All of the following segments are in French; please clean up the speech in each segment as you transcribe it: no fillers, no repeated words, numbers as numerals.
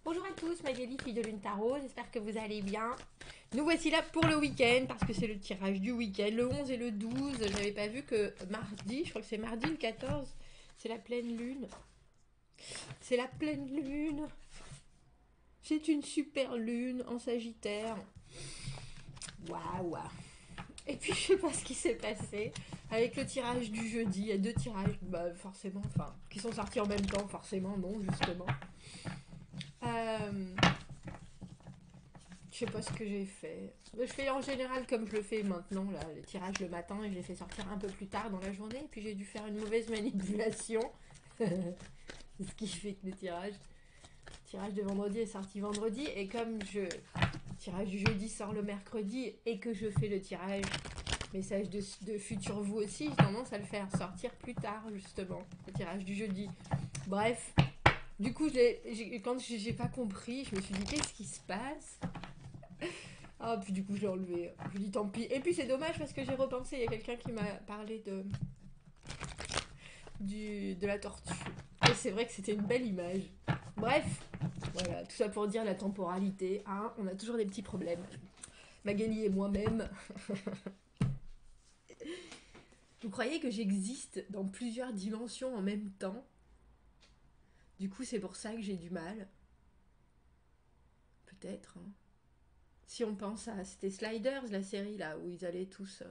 Bonjour à tous, Magali, fille de Lune Tarot, j'espère que vous allez bien. Nous voici là pour le week-end, parce que c'est le tirage du week-end, le 11 et le 12. J'avais pas vu que mardi, je crois que c'est mardi le 14, c'est la pleine lune. C'est la pleine lune. C'est une super lune en Sagittaire. Waouh. Et puis je sais pas ce qui s'est passé avec le tirage du jeudi. Il y a deux tirages, bah forcément, enfin, qui sont sortis en même temps, forcément, non, justement. Euh, Je sais pas ce que j'ai fait. Je fais en général comme je le fais maintenant, là, les tirages le matin, et je les fais sortir un peu plus tard dans la journée. Et puis j'ai dû faire une mauvaise manipulation. C'est ce qui fait que le tirage de vendredi est sorti vendredi. Et comme le tirage du jeudi sort le mercredi et que je fais le tirage message de futur vous aussi, j'ai tendance à le faire sortir plus tard, justement, le tirage du jeudi. Bref, du coup, quand j'ai pas compris, je me suis dit qu'est-ce qui se passe. Ah, puis du coup, je l'ai enlevé. Je lui dis tant pis. Et puis, c'est dommage parce que j'ai repensé. Il y a quelqu'un qui m'a parlé de la tortue. Et c'est vrai que c'était une belle image. Bref, voilà, tout ça pour dire la temporalité. Hein, on a toujours des petits problèmes. Magali et moi-même. Vous croyez que j'existe dans plusieurs dimensions en même temps? Du coup, c'est pour ça que j'ai du mal. Peut-être. Hein. Si on pense à... C'était Sliders, la série, là, où ils allaient tous...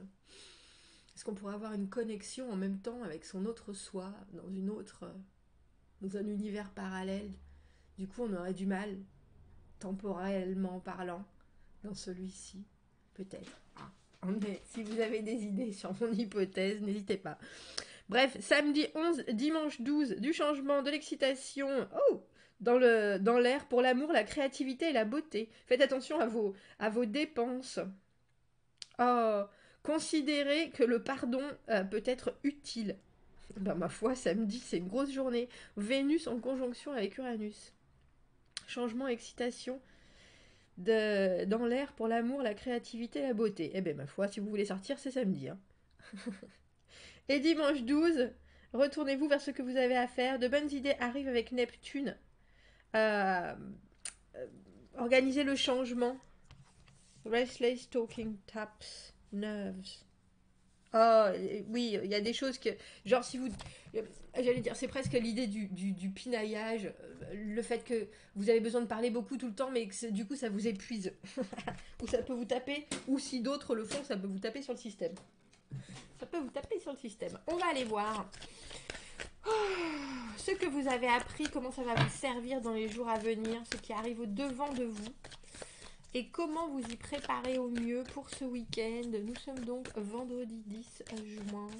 Est-ce qu'on pourrait avoir une connexion en même temps avec son autre soi, dans un univers parallèle? Du coup, on aurait du mal, temporellement parlant, dans celui-ci. Peut-être. Ah. Mais si vous avez des idées sur mon hypothèse, n'hésitez pas. Bref, samedi 11, dimanche 12, du changement, de l'excitation. Oh, dans l'air pour l'amour, la créativité et la beauté. Faites attention à vos dépenses. Oh, considérez que le pardon peut être utile. Ben, ma foi, samedi, c'est une grosse journée. Vénus en conjonction avec Uranus. Changement, excitation dans l'air pour l'amour, la créativité et la beauté. Eh bien, ma foi, si vous voulez sortir, c'est samedi. Hein. Et dimanche 12, retournez-vous vers ce que vous avez à faire. De bonnes idées arrivent avec Neptune. Euh, Organisez le changement. Restless talking taps nerves. Oh, oui, il y a des choses que. Genre, si vous. J'allais dire, c'est presque l'idée du pinaillage. Le fait que vous avez besoin de parler beaucoup tout le temps, mais que du coup, ça vous épuise. Ou ça peut vous taper. Ou si d'autres le font, ça peut vous taper sur le système. Ça peut vous taper sur le système. On va aller voir ce que vous avez appris, comment ça va vous servir dans les jours à venir, ce qui arrive au devant de vous. Et comment vous y préparer au mieux pour ce week-end. Nous sommes donc vendredi 10 juin.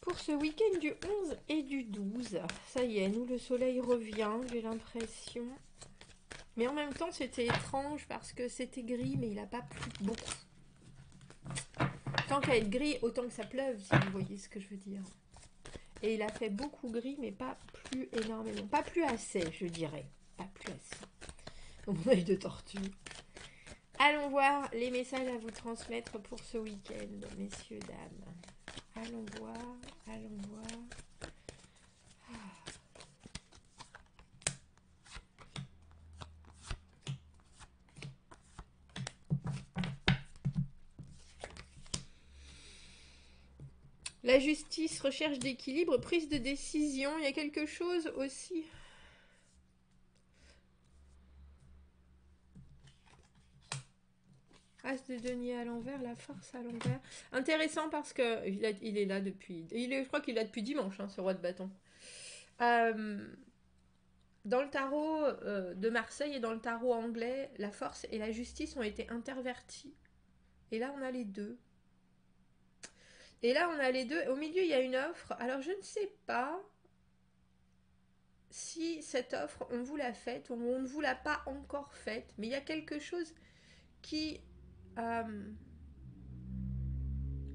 Pour ce week-end du 11 et du 12, ça y est, nous le soleil revient, j'ai l'impression. Mais en même temps, c'était étrange parce que c'était gris, mais il n'a pas plu beaucoup. Tant qu'à être gris, autant que ça pleuve, si vous voyez ce que je veux dire. Et il a fait beaucoup gris, mais pas plus énormément. Pas plus assez, je dirais. Pas plus assez. Dans mon œil de tortue. Allons voir les messages à vous transmettre pour ce week-end, messieurs, dames. Allons voir, allons voir. La justice, recherche d'équilibre, prise de décision. Il y a quelque chose aussi. As de denier à l'envers, la force à l'envers. Intéressant parce que il est là depuis. Je crois qu'il est là depuis dimanche, hein, ce roi de bâton. Euh, Dans le tarot de Marseille et dans le tarot anglais, la force et la justice ont été interverties. Et là, on a les deux. Et là, on a les deux. Au milieu, il y a une offre. Alors, je ne sais pas si cette offre, on vous l'a faite ou on ne vous l'a pas encore faite. Mais il y a quelque chose qui euh,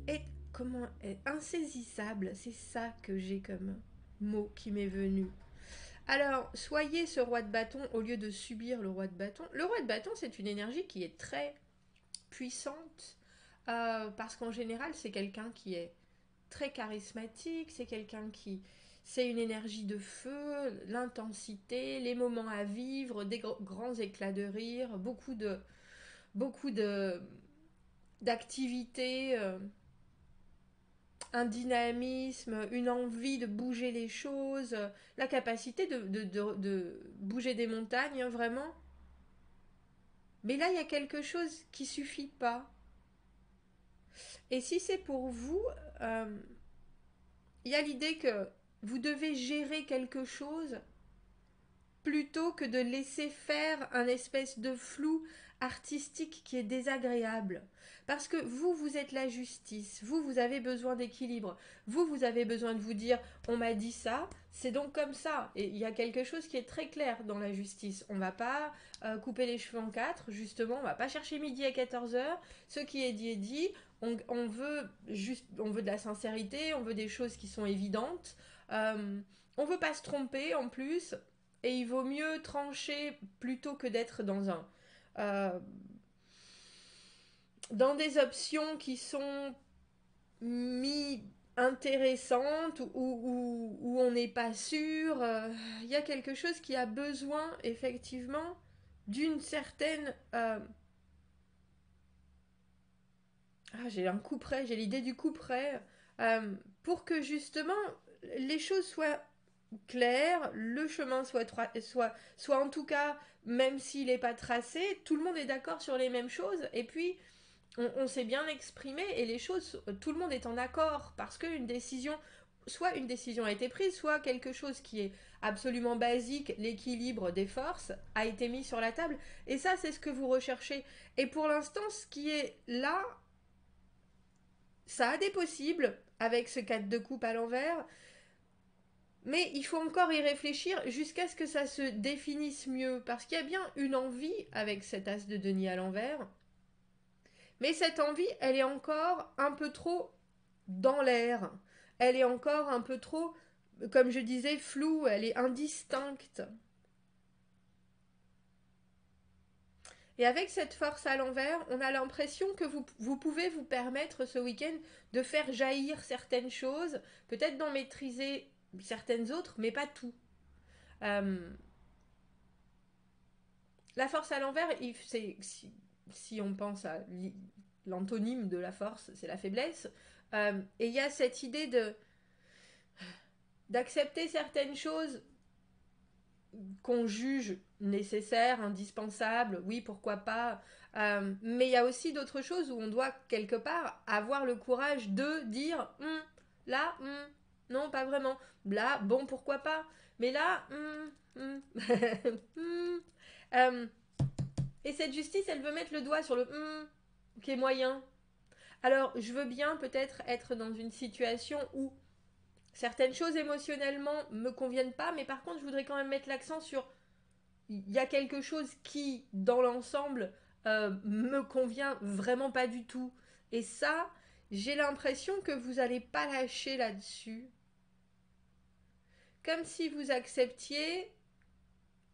est, est insaisissable. C'est ça que j'ai comme mot qui m'est venu. Alors, soyez ce roi de bâton au lieu de subir le roi de bâton. Le roi de bâton, c'est une énergie qui est très puissante parce qu'en général, c'est quelqu'un qui est très charismatique, c'est quelqu'un c'est une énergie de feu, l'intensité, les moments à vivre, des grands éclats de rire, beaucoup de d'activités, un dynamisme, une envie de bouger les choses, la capacité de bouger des montagnes, hein, vraiment. Mais là, il y a quelque chose qui suffit pas. Et si c'est pour vous, euh, il y a l'idée que vous devez gérer quelque chose plutôt que de laisser faire un espèce de flou artistique qui est désagréable. Parce que vous, vous êtes la justice, vous avez besoin d'équilibre, vous avez besoin de vous dire, on m'a dit ça, c'est donc comme ça. Et il y a quelque chose qui est très clair dans la justice. On ne va pas couper les cheveux en quatre, justement, on ne va pas chercher midi à 14 heures. Ce qui est dit, on veut on veut de la sincérité, on veut des choses qui sont évidentes. On veut pas se tromper en plus, et il vaut mieux trancher plutôt que d'être euh, dans des options qui sont intéressantes où on n'est pas sûr. Il y a quelque chose qui a besoin effectivement d'une certaine... j'ai un coup près, j'ai l'idée du coup près, pour que justement les choses soient claires, le chemin soit en tout cas, même s'il n'est pas tracé, tout le monde est d'accord sur les mêmes choses, et puis on s'est bien exprimé, et les choses, tout le monde est en accord, parce qu'une décision, soit une décision a été prise, soit quelque chose qui est absolument basique, l'équilibre des forces, a été mis sur la table, et ça c'est ce que vous recherchez. Et pour l'instant, ce qui est là, ça a des possibles avec ce 4 de coupe à l'envers, mais il faut encore y réfléchir jusqu'à ce que ça se définisse mieux, parce qu'il y a bien une envie avec cet as de denier à l'envers, mais cette envie, elle est encore un peu trop dans l'air, elle est encore un peu trop, comme je disais, floue, elle est indistincte. Et avec cette force à l'envers, on a l'impression que vous pouvez vous permettre ce week-end de faire jaillir certaines choses, peut-être d'en maîtriser certaines autres, mais pas tout. Euh, la force à l'envers, si on pense à l'antonyme de la force, c'est la faiblesse. Et il y a cette idée d'accepter certaines choses qu'on juge nécessaires, indispensables, oui, pourquoi pas. Mais il y a aussi d'autres choses où on doit quelque part avoir le courage de dire là, non, pas vraiment. Là, bon, pourquoi pas. Mais là, euh, et cette justice, elle veut mettre le doigt sur le qui est moyen. Alors, je veux bien peut-être être dans une situation où certaines choses émotionnellement me conviennent pas, mais par contre, je voudrais quand même mettre l'accent sur il y a quelque chose qui, dans l'ensemble, me convient vraiment pas du tout. Et ça, j'ai l'impression que vous n'allez pas lâcher là-dessus. Comme si vous acceptiez...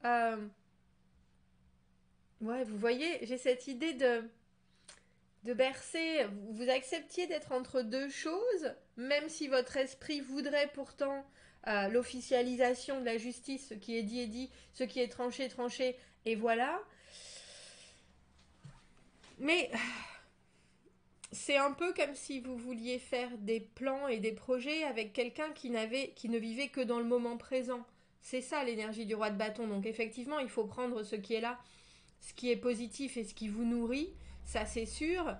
euh, ouais, vous voyez, j'ai cette idée de bercer. Vous acceptiez d'être entre deux choses, même si votre esprit voudrait pourtant l'officialisation de la justice, ce qui est dit, ce qui est tranché, tranché, et voilà. Mais c'est un peu comme si vous vouliez faire des plans et des projets avec quelqu'un qui ne vivait que dans le moment présent. C'est ça l'énergie du roi de bâton. Donc effectivement, il faut prendre ce qui est là, ce qui est positif et ce qui vous nourrit, ça c'est sûr.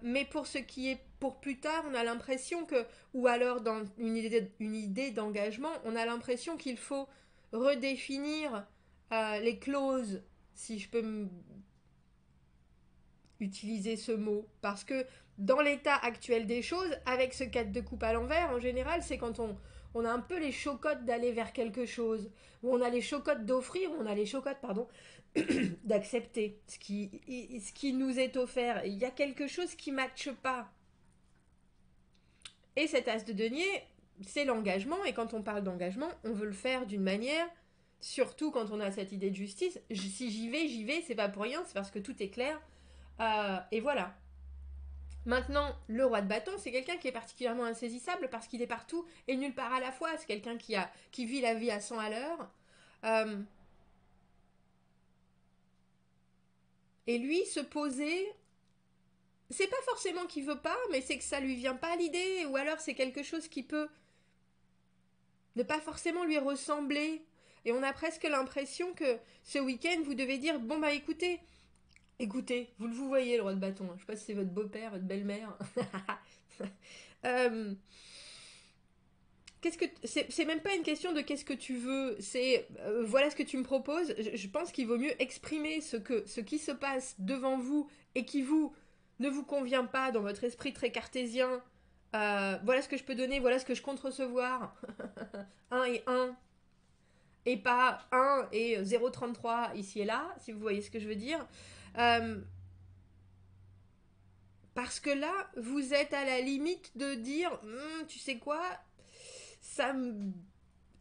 Mais pour ce qui est pour plus tard, on a l'impression que, ou alors dans une idée d'engagement, on a l'impression qu'il faut redéfinir les clauses, si je peux utiliser ce mot. Parce que dans l'état actuel des choses, avec ce 4 de coupe à l'envers, en général, c'est quand on a un peu les chocottes d'aller vers quelque chose, où on a les chocottes d'offrir, où on a les chocottes, pardon, d'accepter ce qui nous est offert. Il y a quelque chose qui ne matche pas. Et cet as de denier, c'est l'engagement, et quand on parle d'engagement, on veut le faire d'une manière, surtout quand on a cette idée de justice, si j'y vais, c'est pas pour rien, c'est parce que tout est clair, et voilà. Maintenant, le roi de bâton, c'est quelqu'un qui est particulièrement insaisissable parce qu'il est partout et nulle part à la fois. C'est quelqu'un qui vit la vie à 100 à l'heure. Euh, et lui, se poser, c'est pas forcément qu'il veut pas, mais c'est que ça lui vient pas à l'idée, ou alors c'est quelque chose qui peut ne pas forcément lui ressembler. Et on a presque l'impression que ce week-end, vous devez dire, bon bah écoutez, écoutez, vous voyez le roi de bâton, je sais pas si c'est votre beau-père, votre belle-mère. euh, c'est même pas une question de qu'est-ce que tu veux, c'est voilà ce que tu me proposes. Je pense qu'il vaut mieux exprimer ce qui se passe devant vous et qui vous ne vous convient pas dans votre esprit très cartésien. Voilà ce que je peux donner, voilà ce que je compte recevoir. Un et un, et pas un et 0,33 ici et là, si vous voyez ce que je veux dire. Euh, Parce que là, vous êtes à la limite de dire, tu sais quoi, ça me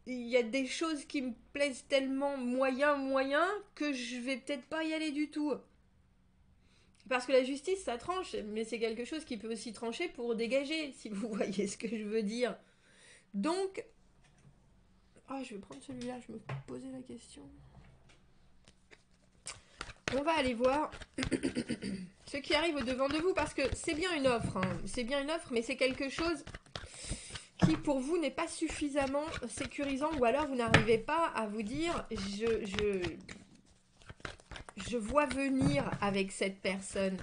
il y a des choses qui me plaisent tellement moyen que je vais peut-être pas y aller du tout. Parce que la justice, ça tranche, mais c'est quelque chose qui peut aussi trancher pour dégager, si vous voyez ce que je veux dire. Donc, je vais prendre celui-là, je me posais la question. On va aller voir ce qui arrive au devant de vous, parce que c'est bien une offre, hein. C'est bien une offre, mais c'est quelque chose qui pour vous n'est pas suffisamment sécurisant, ou alors vous n'arrivez pas à vous dire je vois venir avec cette personne.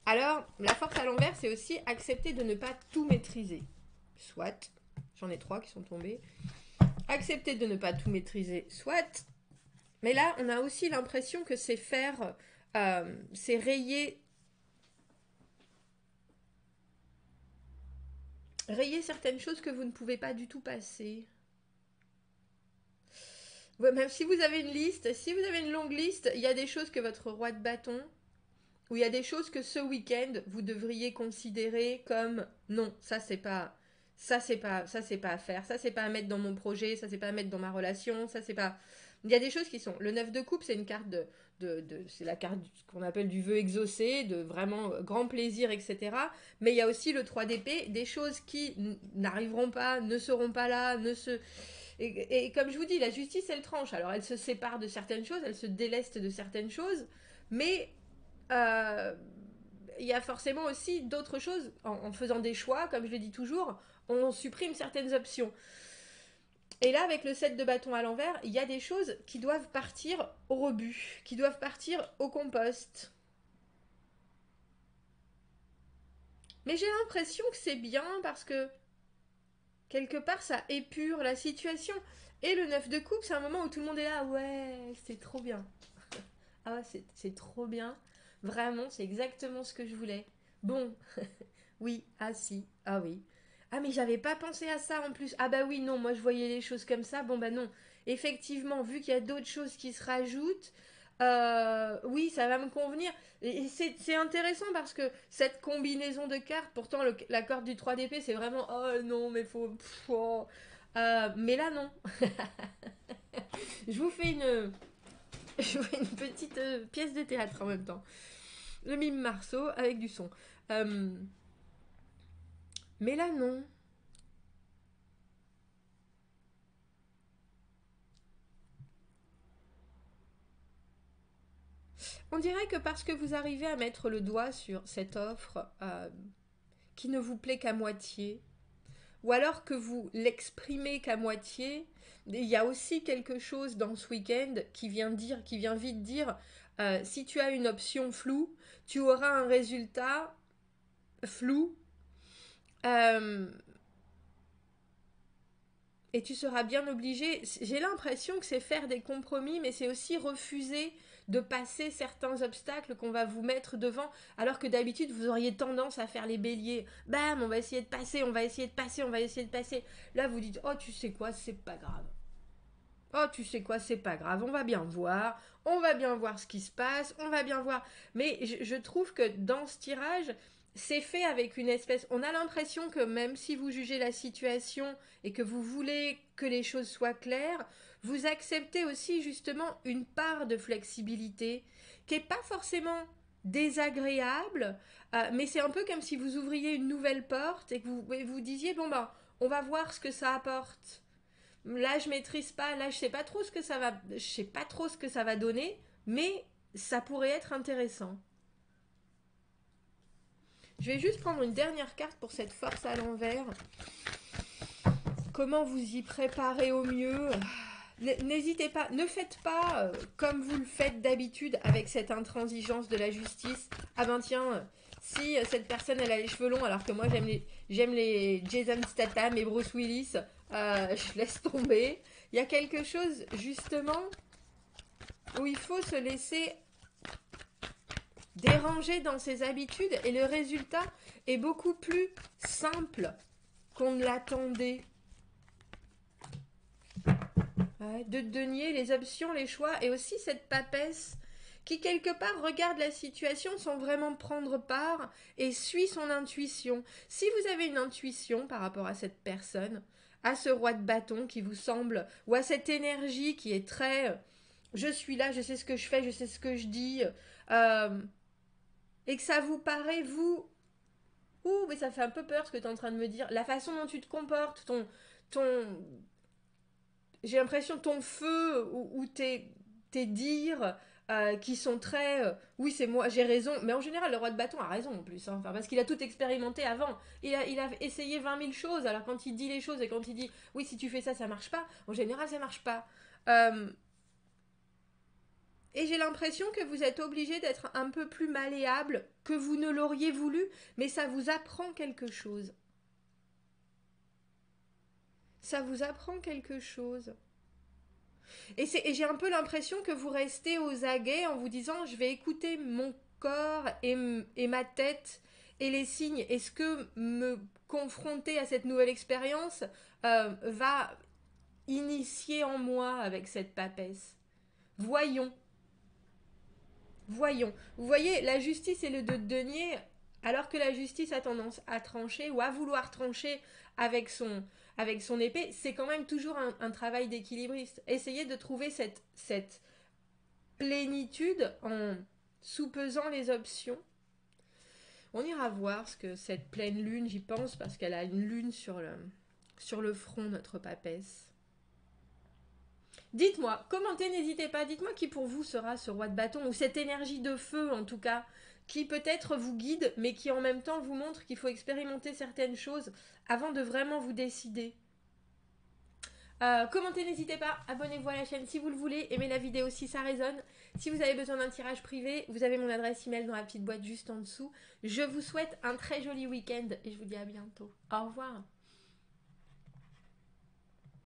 Alors, la force à l'envers, c'est aussi accepter de ne pas tout maîtriser. Soit, j'en ai 3 qui sont tombés. Accepter de ne pas tout maîtriser, soit. Mais là, on a aussi l'impression que c'est faire, c'est rayer certaines choses que vous ne pouvez pas du tout passer. Ouais, même si vous avez une liste, si vous avez une longue liste, il y a des choses que votre roi de bâton, ou il y a des choses que ce week-end, vous devriez considérer comme non, ça c'est pas à faire, ça c'est pas à mettre dans mon projet, ça c'est pas à mettre dans ma relation, ça c'est pas. Il y a des choses qui sont. Le 9 de coupe, c'est une carte c'est la carte qu'on appelle du vœu exaucé, de vraiment grand plaisir, etc. Mais il y a aussi le 3 d'épée, des choses qui n'arriveront pas, ne seront pas là, ne se. Et comme je vous dis, la justice, elle tranche. Alors, elle se sépare de certaines choses, elle se déleste de certaines choses, mais euh, il y a forcément aussi d'autres choses. En faisant des choix, comme je le dis toujours, on supprime certaines options. Et là, avec le 7 de bâton à l'envers, il y a des choses qui doivent partir au rebut, qui doivent partir au compost. Mais j'ai l'impression que c'est bien parce que quelque part, ça épure la situation. Et le 9 de coupe, c'est un moment où tout le monde est là, ouais, c'est trop bien. Ah ouais, c'est trop bien. Vraiment, c'est exactement ce que je voulais. Bon, oui, ah si, ah oui. Ah mais j'avais pas pensé à ça en plus. Ah bah oui, non, moi je voyais les choses comme ça. Bon bah non. Effectivement, vu qu'il y a d'autres choses qui se rajoutent, oui, ça va me convenir. Et c'est intéressant parce que cette combinaison de cartes, pourtant la corde du 3 d'épée, c'est vraiment, oh non, mais faut. Mais là, non. je vous fais une, je vous fais une petite pièce de théâtre en même temps. Le mime Marceau avec du son. Euh, mais là, non. On dirait que parce que vous arrivez à mettre le doigt sur cette offre qui ne vous plaît qu'à moitié, ou alors que vous l'exprimez qu'à moitié, il y a aussi quelque chose dans ce week-end qui vient vite dire, si tu as une option floue, tu auras un résultat flou. euh, Et tu seras bien obligé. J'ai l'impression que c'est faire des compromis, mais c'est aussi refuser de passer certains obstacles qu'on va vous mettre devant, alors que d'habitude vous auriez tendance à faire les béliers. Bam, on va essayer de passer, on va essayer de passer, on va essayer de passer. Là vous dites, oh tu sais quoi, c'est pas grave. Oh tu sais quoi, c'est pas grave, on va bien voir ce qui se passe, on va bien voir. Mais je trouve que dans ce tirage, c'est fait avec une espèce... On a l'impression que même si vous jugez la situation et que vous voulez que les choses soient claires, vous acceptez aussi justement une part de flexibilité qui n'est pas forcément désagréable, mais c'est un peu comme si vous ouvriez une nouvelle porte et que vous disiez, bon ben, on va voir ce que ça apporte. Là, je maîtrise pas, là, je sais pas trop ce que ça va, je sais pas trop ce que ça va donner, mais ça pourrait être intéressant. Je vais juste prendre une dernière carte pour cette force à l'envers. Comment vous y préparer au mieux? N'hésitez pas, ne faites pas comme vous le faites d'habitude avec cette intransigeance de la justice. Ah ben tiens, si cette personne elle a les cheveux longs alors que moi j'aime les Jason Statham et Bruce Willis, je laisse tomber. Il y a quelque chose justement où il faut se laisser déranger dans ses habitudes et le résultat est beaucoup plus simple qu'on ne l'attendait. Ouais, de denier les options, les choix et aussi cette papesse qui quelque part regarde la situation sans vraiment prendre part et suit son intuition. Si vous avez une intuition par rapport à cette personne, à ce roi de bâton qui vous semble, ou à cette énergie qui est très je suis là, je sais ce que je fais, je sais ce que je dis, euh, et que ça vous paraît, vous, ouh, mais ça fait un peu peur ce que tu es en train de me dire, la façon dont tu te comportes, ton, j'ai l'impression ton feu ou tes dires qui sont très oui c'est moi j'ai raison, mais en général le roi de bâton a raison en plus, hein. Enfin, parce qu'il a tout expérimenté avant, il a essayé 20 000 choses, alors quand il dit les choses et quand il dit oui si tu fais ça ça marche pas, en général ça marche pas. Euh, et j'ai l'impression que vous êtes obligé d'être un peu plus malléable que vous ne l'auriez voulu, mais ça vous apprend quelque chose. Ça vous apprend quelque chose. Et j'ai un peu l'impression que vous restez aux aguets en vous disant je vais écouter mon corps et ma tête et les signes. Est-ce que me confronter à cette nouvelle expérience va initier en moi avec cette papesse? Voyons, voyons. Vous voyez, la justice et le deux de denier, alors que la justice a tendance à trancher ou à vouloir trancher avec son épée, c'est quand même toujours un travail d'équilibriste. Essayez de trouver cette plénitude en sous-pesant les options. On ira voir ce que cette pleine lune, j'y pense, parce qu'elle a une lune sur le front, notre papesse. Dites-moi, commentez, n'hésitez pas, dites-moi qui pour vous sera ce roi de bâton, ou cette énergie de feu en tout cas, qui peut-être vous guide, mais qui en même temps vous montre qu'il faut expérimenter certaines choses avant de vraiment vous décider. Commentez, n'hésitez pas, abonnez-vous à la chaîne si vous le voulez, aimez la vidéo si ça résonne. Si vous avez besoin d'un tirage privé, vous avez mon adresse email dans la petite boîte juste en dessous. Je vous souhaite un très joli week-end et je vous dis à bientôt. Au revoir.